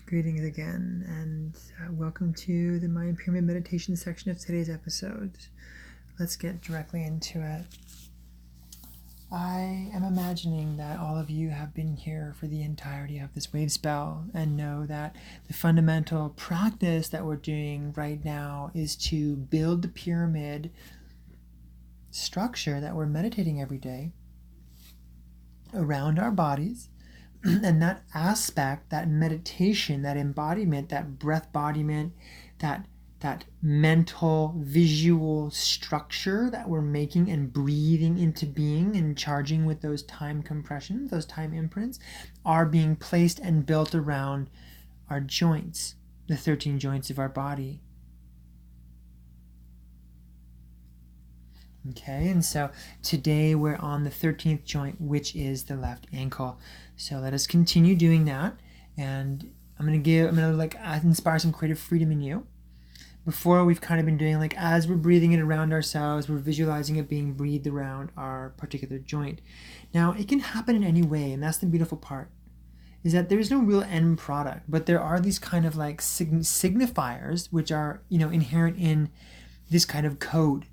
Greetings again, and welcome to the Mind Pyramid Meditation section of today's episode. Let's get directly into it. I am imagining that all of you have been here for the entirety of this wave spell and know that the fundamental practice that we're doing right now is to build the pyramid structure that we're meditating every day around our bodies. And that aspect, that meditation, that embodiment, that breath embodiment, that mental visual structure that we're making and breathing into being and charging with those time compressions, those time imprints, are being placed and built around our joints, the 13 joints of our body. Okay, and so today we're on the 13th joint, which is the left ankle. So let us continue doing that, and I'm gonna inspire some creative freedom in you. Before, we've kind of been doing as we're breathing it around ourselves, we're visualizing it being breathed around our particular joint. Now, it can happen in any way, and that's the beautiful part, is that there's no real end product, but there are these kind of signifiers which are inherent in this kind of code.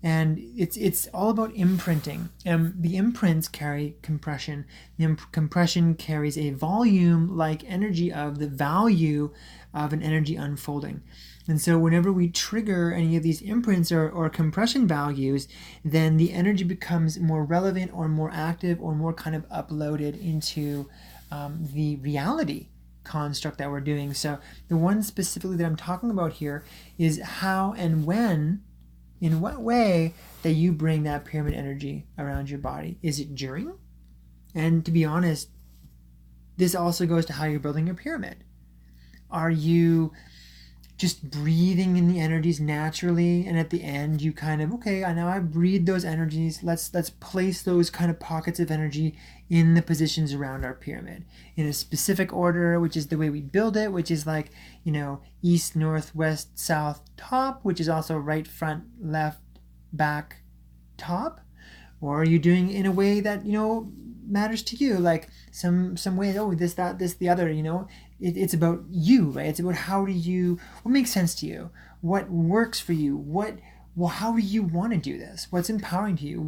And it's all about imprinting. The imprints carry compression. The compression carries a volume-like energy of the value of an energy unfolding. And so whenever we trigger any of these imprints or compression values, then the energy becomes more relevant or more active or more kind of uploaded into the reality construct that we're doing. So the one specifically that I'm talking about here is how and when, in what way that you bring that pyramid energy around your body. Is it during? And to be honest, this also goes to how you're building your pyramid. Are you just breathing in the energies naturally, and at the end you kind of, okay, I know I breathe those energies, let's place those kind of pockets of energy in the positions around our pyramid in a specific order, which is the way we build it, which is east, north, west, south, top, which is also right, front, left, back, top? Or are you doing it in a way that matters to you, like some way, this, that, this, the other? It's about you, right? It's about what makes sense to you, what works for you, how do you want to do this, what's empowering to you,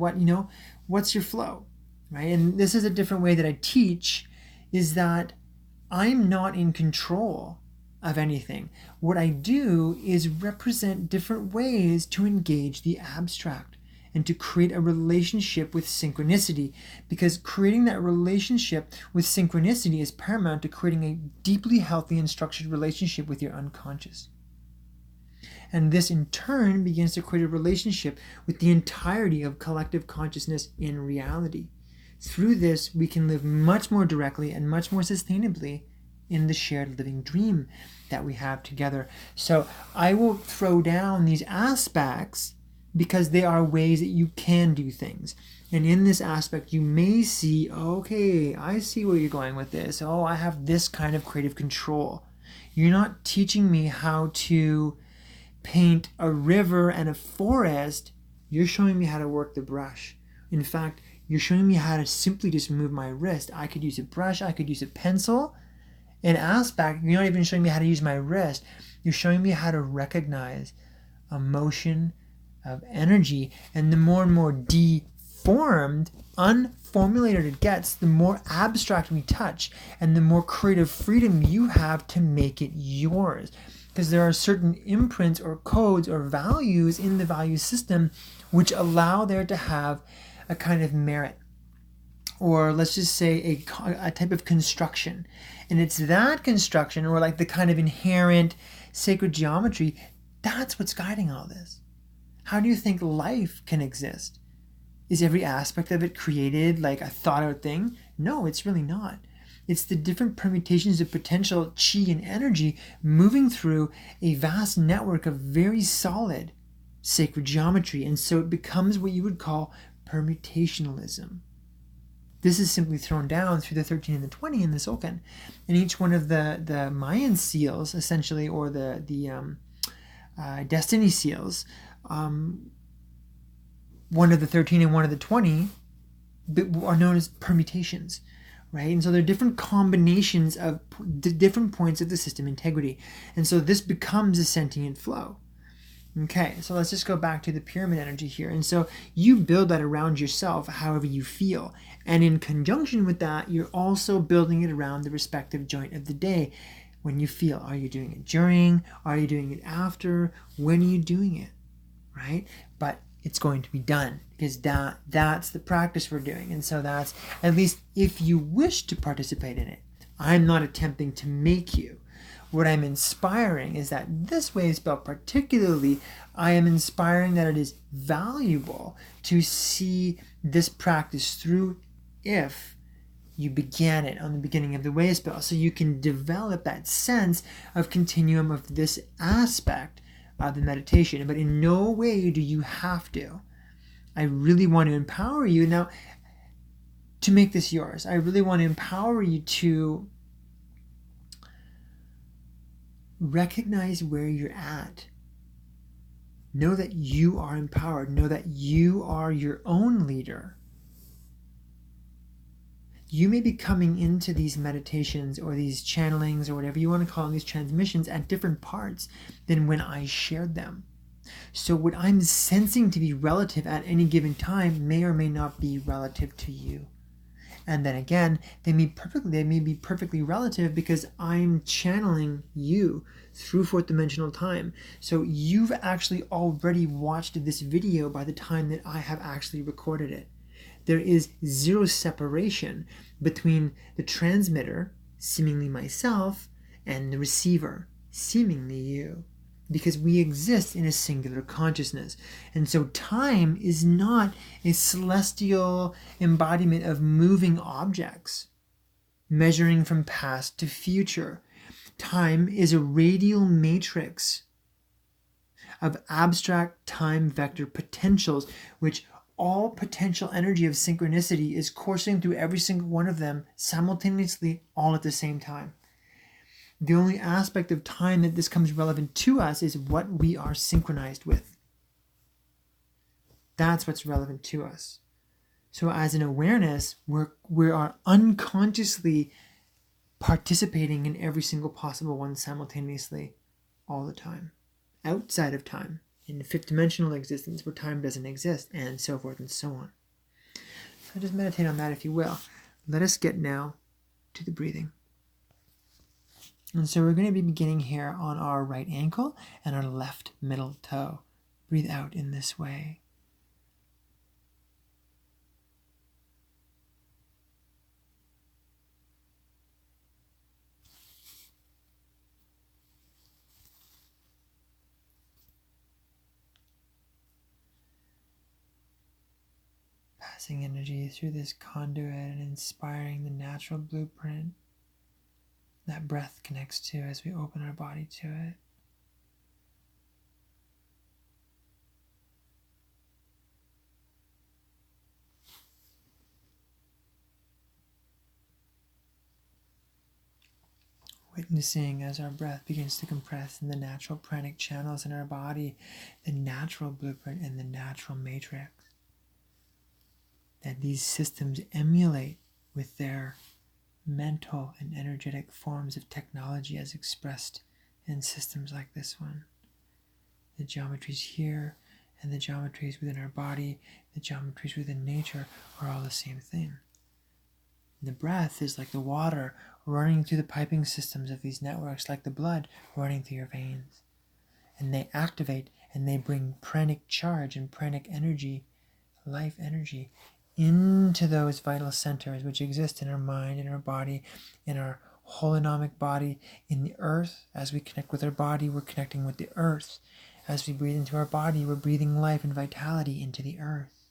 what's your flow, right? And this is a different way that I teach, is that I'm not in control of anything. What I do is represent different ways to engage the abstract and to create a relationship with synchronicity, because creating that relationship with synchronicity is paramount to creating a deeply healthy and structured relationship with your unconscious. And this in turn begins to create a relationship with the entirety of collective consciousness in reality. Through this, we can live much more directly and much more sustainably in the shared living dream that we have together. So I will throw down these aspects because they are ways that you can do things. And in this aspect, you may see, okay, I see where you're going with this. Oh, I have this kind of creative control. You're not teaching me how to paint a river and a forest. You're showing me how to work the brush. In fact, you're showing me how to simply just move my wrist. I could use a brush, I could use a pencil. In aspect, you're not even showing me how to use my wrist. You're showing me how to recognize a motion of energy, and the more and more deformed, unformulated it gets, the more abstract we touch, and the more creative freedom you have to make it yours. Because there are certain imprints or codes or values in the value system which allow there to have a kind of merit, or let's just say a type of construction. And it's that construction, or the kind of inherent sacred geometry, that's what's guiding all this. How do you think life can exist? Is every aspect of it created like a thought out thing? No, it's really not. It's the different permutations of potential chi and energy moving through a vast network of very solid sacred geometry. And so it becomes what you would call permutationalism. This is simply thrown down through the 13 and the 20 in the Tzolk'in. And each one of the Mayan seals, essentially, or the destiny seals, one of the 13 and one of the 20, are known as permutations, right? And so there are different combinations of different points of the system integrity. And so this becomes a sentient flow. Okay, so let's just go back to the pyramid energy here. And so you build that around yourself however you feel. And in conjunction with that, you're also building it around the respective joint of the day. When you feel, are you doing it during? Are you doing it after? When are you doing it? Right? But it's going to be done because that's the practice we're doing. And so that's, at least if you wish to participate in it, I'm not attempting to make you. What I'm inspiring is that this wave spell particularly, I am inspiring that it is valuable to see this practice through if you began it on the beginning of the wave spell, so you can develop that sense of continuum of this aspect of the meditation. But in no way do you have to. I really want to empower you now to make this yours. I really want to empower you to recognize where you're at. Know that you are empowered. Know that you are your own leader. You may be coming into these meditations or these channelings or whatever you want to call them, these transmissions, at different parts than when I shared them. So what I'm sensing to be relative at any given time may or may not be relative to you. And then again, they may be perfectly relative because I'm channeling you through fourth dimensional time. So you've actually already watched this video by the time that I have actually recorded it. There is zero separation between the transmitter, seemingly myself, and the receiver, seemingly you, because we exist in a singular consciousness. And so time is not a celestial embodiment of moving objects, measuring from past to future. Time is a radial matrix of abstract time vector potentials, which all potential energy of synchronicity is coursing through every single one of them simultaneously, all at the same time. The only aspect of time that this comes relevant to us is what we are synchronized with. That's what's relevant to us. So as an awareness, we are unconsciously participating in every single possible one simultaneously all the time, outside of time, in the fifth dimensional existence where time doesn't exist, and so forth and so on. So just meditate on that if you will. Let us get now to the breathing. And so we're going to be beginning here on our right ankle and our left middle toe. Breathe out in this way. Passing energy through this conduit and inspiring the natural blueprint that breath connects to as we open our body to it. Witnessing as our breath begins to compress in the natural pranic channels in our body, the natural blueprint and the natural matrix that these systems emulate with their mental and energetic forms of technology as expressed in systems like this one. The geometries here and the geometries within our body, the geometries within nature are all the same thing. The breath is like the water running through the piping systems of these networks, like the blood running through your veins. And they activate and they bring pranic charge and pranic energy, life energy, into those vital centers which exist in our mind, in our body, in our holonomic body, in the earth. As we connect with our body, we're connecting with the earth. As we breathe into our body, we're breathing life and vitality into the earth.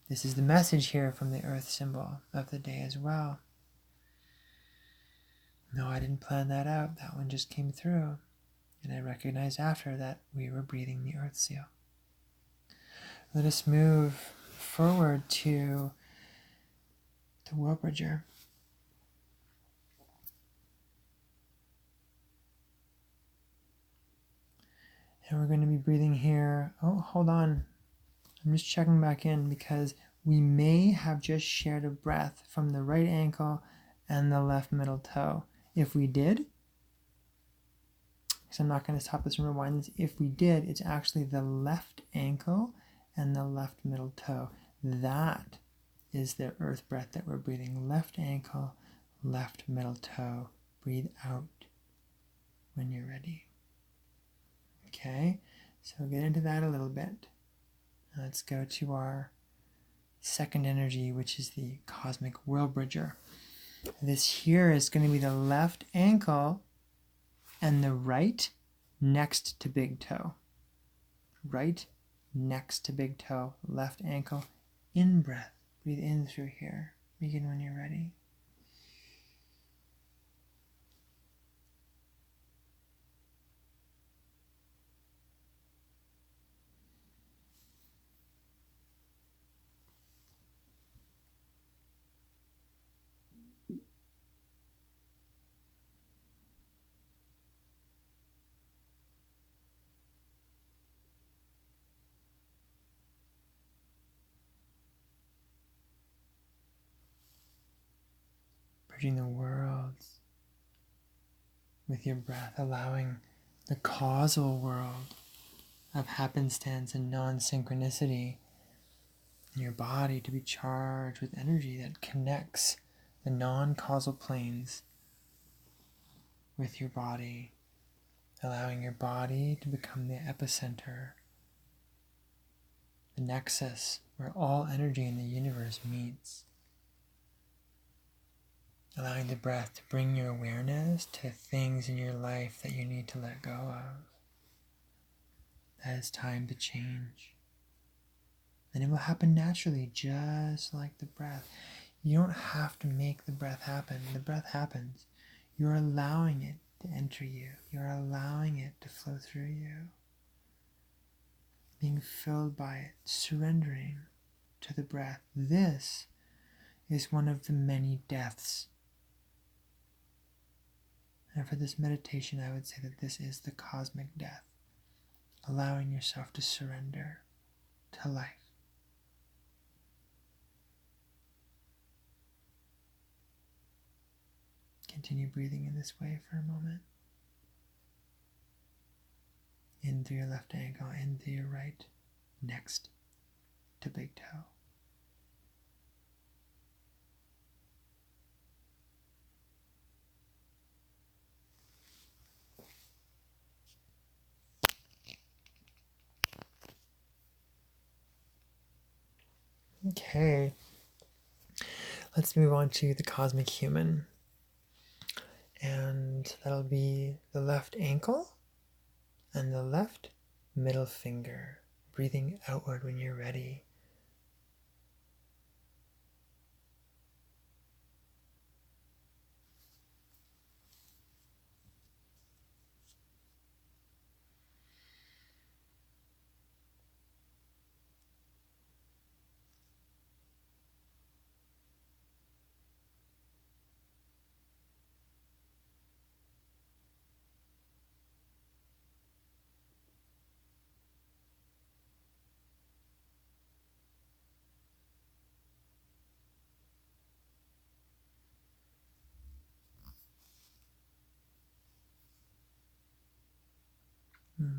This is the message here from the earth symbol of the day as well. No, I didn't plan that out. That one just came through. And I recognized after that we were breathing the earth seal. Let us move forward to the World Bridger. And we're going to be breathing here. Oh, hold on. I'm just checking back in because we may have just shared a breath from the right ankle and the left middle toe. If we did, because I'm not going to stop this and rewind this, if we did, it's actually the left ankle and the left middle toe. That is the earth breath that we're breathing. Left ankle, left middle toe. Breathe out when you're ready. Okay, so we'll get into that a little bit. Let's go to our second energy, which is the cosmic world bridger. This here is going to be the left ankle and the right next to big toe. Right next to big toe, left ankle, in breath. Breathe in through here. Begin when you're ready. Bridging the worlds with your breath, allowing the causal world of happenstance and non-synchronicity in your body to be charged with energy that connects the non-causal planes with your body, allowing your body to become the epicenter, the nexus where all energy in the universe meets. Allowing the breath to bring your awareness to things in your life that you need to let go of. That is time to change. And it will happen naturally, just like the breath. You don't have to make the breath happen. The breath happens. You're allowing it to enter you. You're allowing it to flow through you. Being filled by it, surrendering to the breath. This is one of the many deaths. And for this meditation, I would say that this is the cosmic death. Allowing yourself to surrender to life. Continue breathing in this way for a moment. In through your left ankle, in through your right, next to big toe. Okay, let's move on to the cosmic human. And that'll be the left ankle and the left middle finger. Breathing outward when you're ready.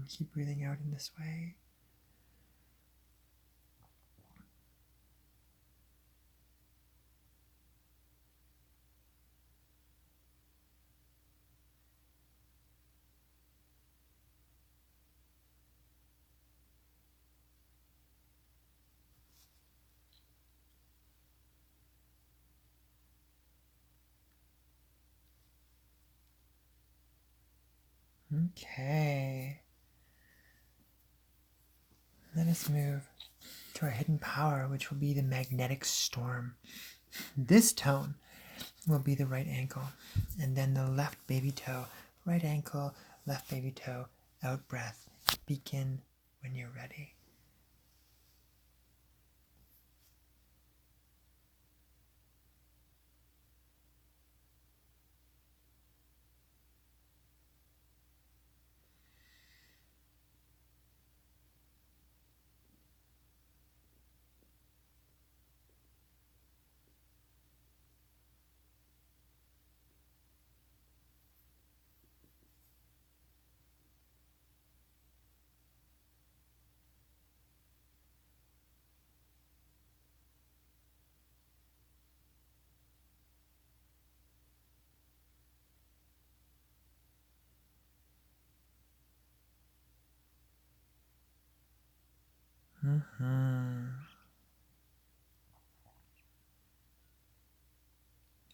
Keep breathing out in this way. Okay. Let us move to our hidden power, which will be the magnetic storm. This tone will be the right ankle, and then the left baby toe. Right ankle, left baby toe, out breath. Begin when you're ready.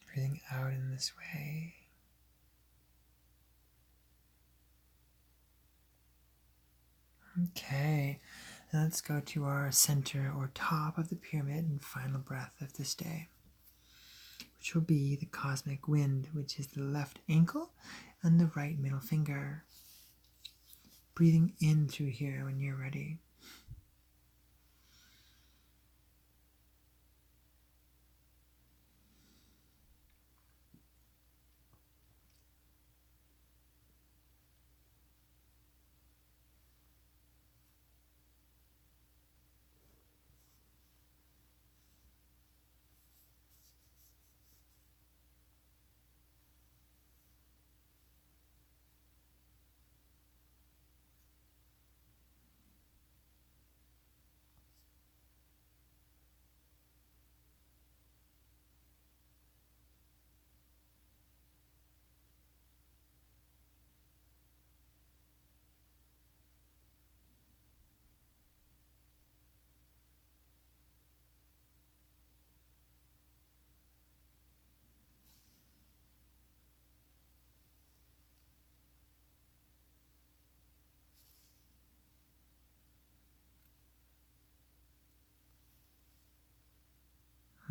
Breathing out in this way. Okay, now let's go to our center or top of the pyramid and final breath of this day, which will be the cosmic wind, which is the left ankle and the right middle finger. Breathing in through here when you're ready.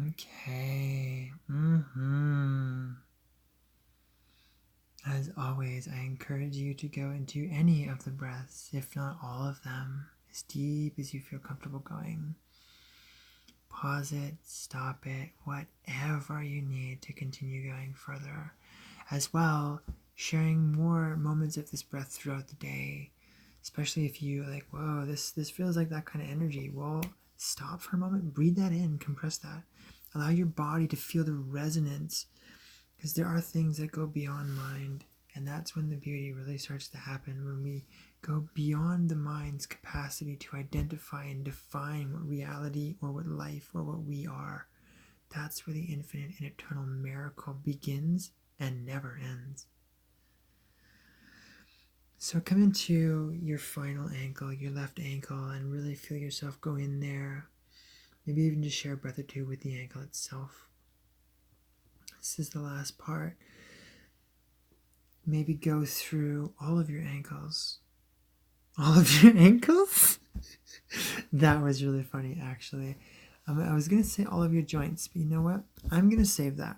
Okay. As always, I encourage you to go into any of the breaths, if not all of them, as deep as you feel comfortable going. Pause it, stop it, whatever you need to continue going further. As well, sharing more moments of this breath throughout the day, especially if you like, whoa, this feels like that kind of energy. Well, stop for a moment, breathe that in, compress that. Allow your body to feel the resonance, because there are things that go beyond mind, and that's when the beauty really starts to happen, when we go beyond the mind's capacity to identify and define what reality or what life or what we are. That's where the infinite and eternal miracle begins and never ends. So come into your final ankle, your left ankle, and really feel yourself go in there. Maybe even just share a breath or two with the ankle itself. This is the last part. Maybe go through all of your ankles. All of your ankles? That was really funny, actually. I was going to say all of your joints, but you know what? I'm going to save that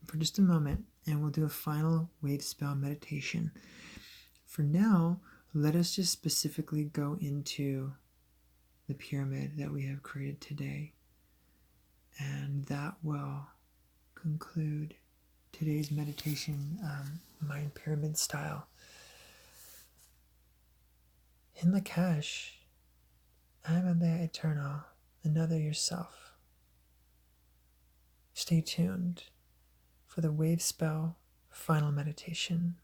for just a moment, and we'll do a final wave spell meditation. For now, let us just specifically go into the pyramid that we have created today, and that will conclude today's meditation, mind pyramid style. In Lakash, I'm a there eternal, another yourself. Stay tuned for the wave spell final meditation.